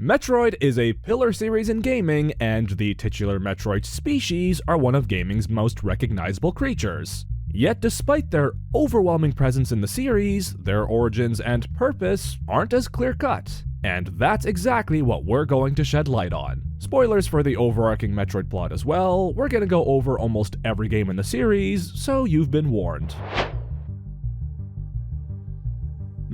Metroid is a pillar series in gaming, and the titular Metroid species are one of gaming's most recognizable creatures. Yet despite their overwhelming presence in the series, their origins and purpose aren't as clear-cut. And that's exactly what we're going to shed light on. Spoilers for the overarching Metroid plot as well, we're gonna go over almost every game in the series, so you've been warned.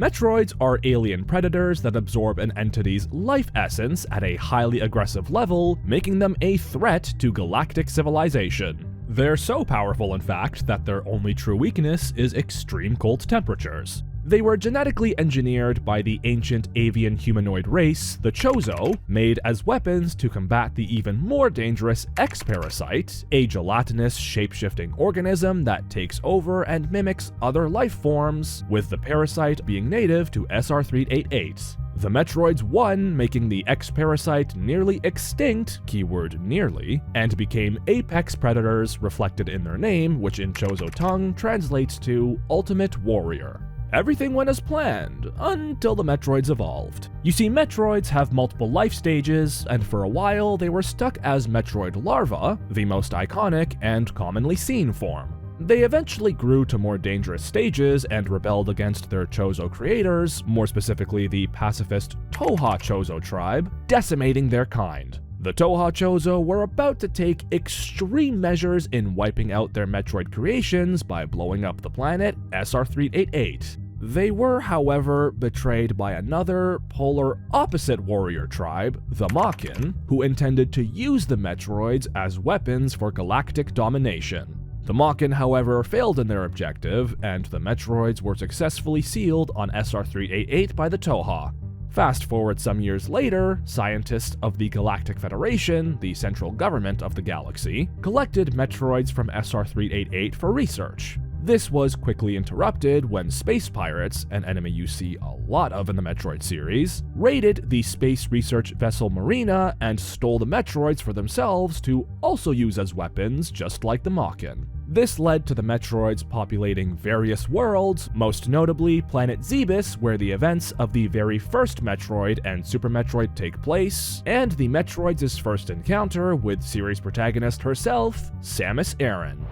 Metroids are alien predators that absorb an entity's life essence at a highly aggressive level, making them a threat to galactic civilization. They're so powerful, in fact, that their only true weakness is extreme cold temperatures. They were genetically engineered by the ancient avian humanoid race, the Chozo, made as weapons to combat the even more dangerous X-Parasite, a gelatinous shape-shifting organism that takes over and mimics other life forms, with the parasite being native to SR388. The Metroids won, making the X-Parasite nearly extinct, keyword nearly, and became apex predators reflected in their name, which in Chozo tongue translates to Ultimate Warrior. Everything went as planned, until the Metroids evolved. You see, Metroids have multiple life stages, and for a while they were stuck as Metroid larvae, the most iconic and commonly seen form. They eventually grew to more dangerous stages and rebelled against their Chozo creators, more specifically the pacifist Toha Chozo tribe, decimating their kind. The Toha Chozo were about to take extreme measures in wiping out their Metroid creations by blowing up the planet SR388. They were, however, betrayed by another, polar opposite warrior tribe, the Makin, who intended to use the Metroids as weapons for galactic domination. The Makin, however, failed in their objective, and the Metroids were successfully sealed on SR388 by the Toha. Fast forward some years later, scientists of the Galactic Federation, the central government of the galaxy, collected Metroids from SR388 for research. This was quickly interrupted when space pirates, an enemy you see a lot of in the Metroid series, raided the space research vessel Marina and stole the Metroids for themselves to also use as weapons, just like the Makin. This led to the Metroids populating various worlds, most notably Planet Zebes, where the events of the very first Metroid and Super Metroid take place, and the Metroids' first encounter with series protagonist herself, Samus Aran.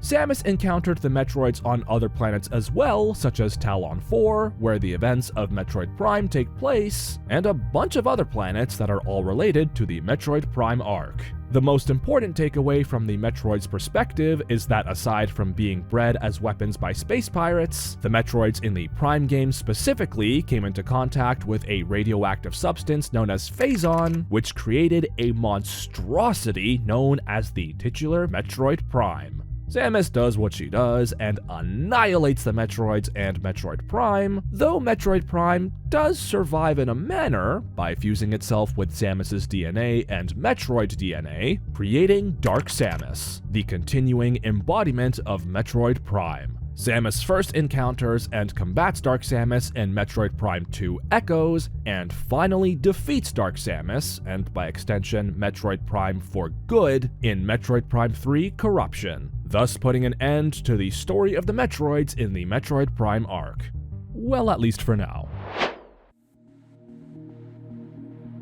Samus encountered the Metroids on other planets as well, such as Talon 4, where the events of Metroid Prime take place, and a bunch of other planets that are all related to the Metroid Prime arc. The most important takeaway from the Metroids' perspective is that aside from being bred as weapons by space pirates, the Metroids in the Prime games specifically came into contact with a radioactive substance known as Phazon, which created a monstrosity known as the titular Metroid Prime. Samus does what she does and annihilates the Metroids and Metroid Prime, though Metroid Prime does survive in a manner by fusing itself with Samus's DNA and Metroid DNA, creating Dark Samus, the continuing embodiment of Metroid Prime. Samus first encounters and combats Dark Samus in Metroid Prime 2 Echoes, and finally defeats Dark Samus, and by extension Metroid Prime for good, in Metroid Prime 3 Corruption, thus putting an end to the story of the Metroids in the Metroid Prime arc. Well, at least for now.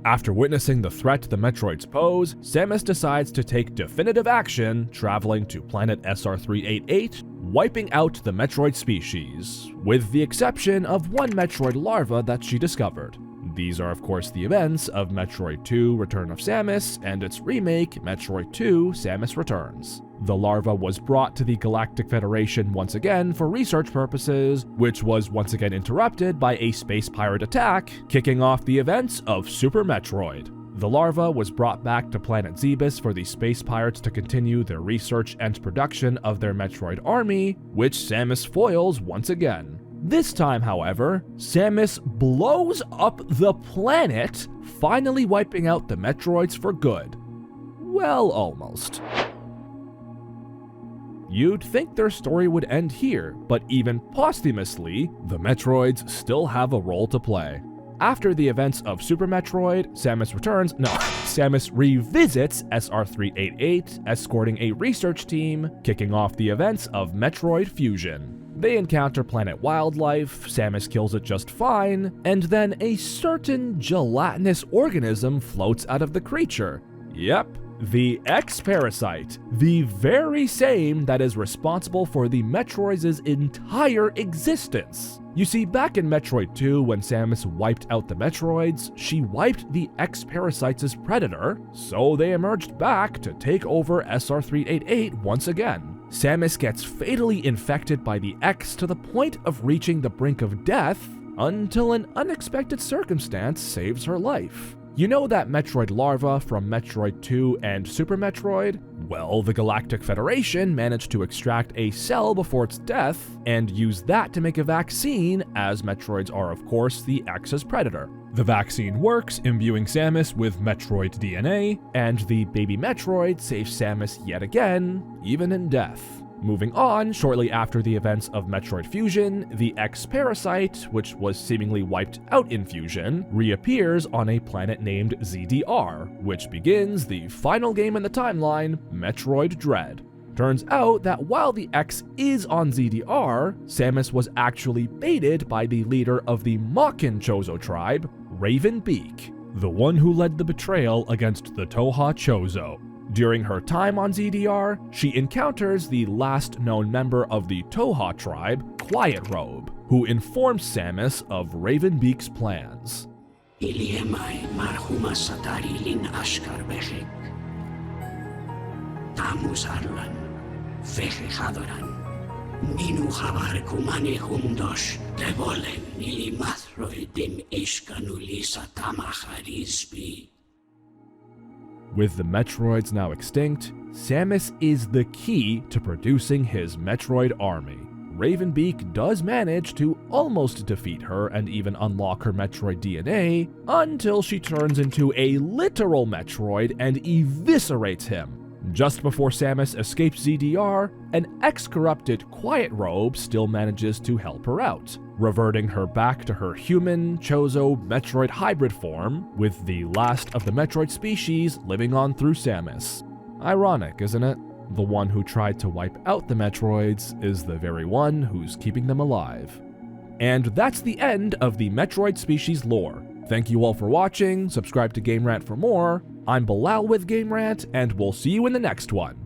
After witnessing the threat the Metroids pose, Samus decides to take definitive action, traveling to planet SR388, wiping out the Metroid species, with the exception of one Metroid larva that she discovered. These are of course the events of Metroid 2 Return of Samus and its remake, Metroid 2 Samus Returns. The larva was brought to the Galactic Federation once again for research purposes, which was once again interrupted by a space pirate attack, kicking off the events of Super Metroid. The larva was brought back to Planet Zebes for the space pirates to continue their research and production of their Metroid army, which Samus foils once again. This time, however, Samus blows up the planet, finally wiping out the Metroids for good. Well, almost. You'd think their story would end here, but even posthumously, the Metroids still have a role to play. After the events of Super Metroid, Samus revisits SR388, escorting a research team, kicking off the events of Metroid Fusion. They encounter planet wildlife, Samus kills it just fine, and then a certain gelatinous organism floats out of the creature. Yep, the X-Parasite, the very same that is responsible for the Metroids' entire existence. You see, back in Metroid 2, when Samus wiped out the Metroids, she wiped the X-Parasites' predator, so they emerged back to take over SR388 once again. Samus gets fatally infected by the X to the point of reaching the brink of death, until an unexpected circumstance saves her life. You know that Metroid larva from Metroid 2 and Super Metroid? Well, the Galactic Federation managed to extract a cell before its death and use that to make a vaccine, as Metroids are of course the X's predator. The vaccine works, imbuing Samus with Metroid DNA, and the baby Metroid saves Samus yet again, even in death. Moving on, shortly after the events of Metroid Fusion, the X-Parasite, which was seemingly wiped out in Fusion, reappears on a planet named ZDR, which begins the final game in the timeline, Metroid Dread. Turns out that while the X is on ZDR, Samus was actually baited by the leader of the Makin Chozo tribe, Raven Beak, the one who led the betrayal against the Toha Chozo. During her time on ZDR, she encounters the last known member of the Toha tribe, Quiet Robe, who informs Samus of Raven Beak's plans. With the Metroids now extinct, Samus is the key to producing his Metroid army. Ravenbeak does manage to almost defeat her and even unlock her Metroid DNA, until she turns into a literal Metroid and eviscerates him. Just before Samus escapes ZDR, an ex-corrupted Quiet Robe still manages to help her out, reverting her back to her human, Chozo, Metroid hybrid form, with the last of the Metroid species living on through Samus. Ironic, isn't it? The one who tried to wipe out the Metroids is the very one who's keeping them alive. And that's the end of the Metroid species lore. Thank you all for watching, subscribe to Game Rant for more. I'm Bilal with Game Rant, and we'll see you in the next one.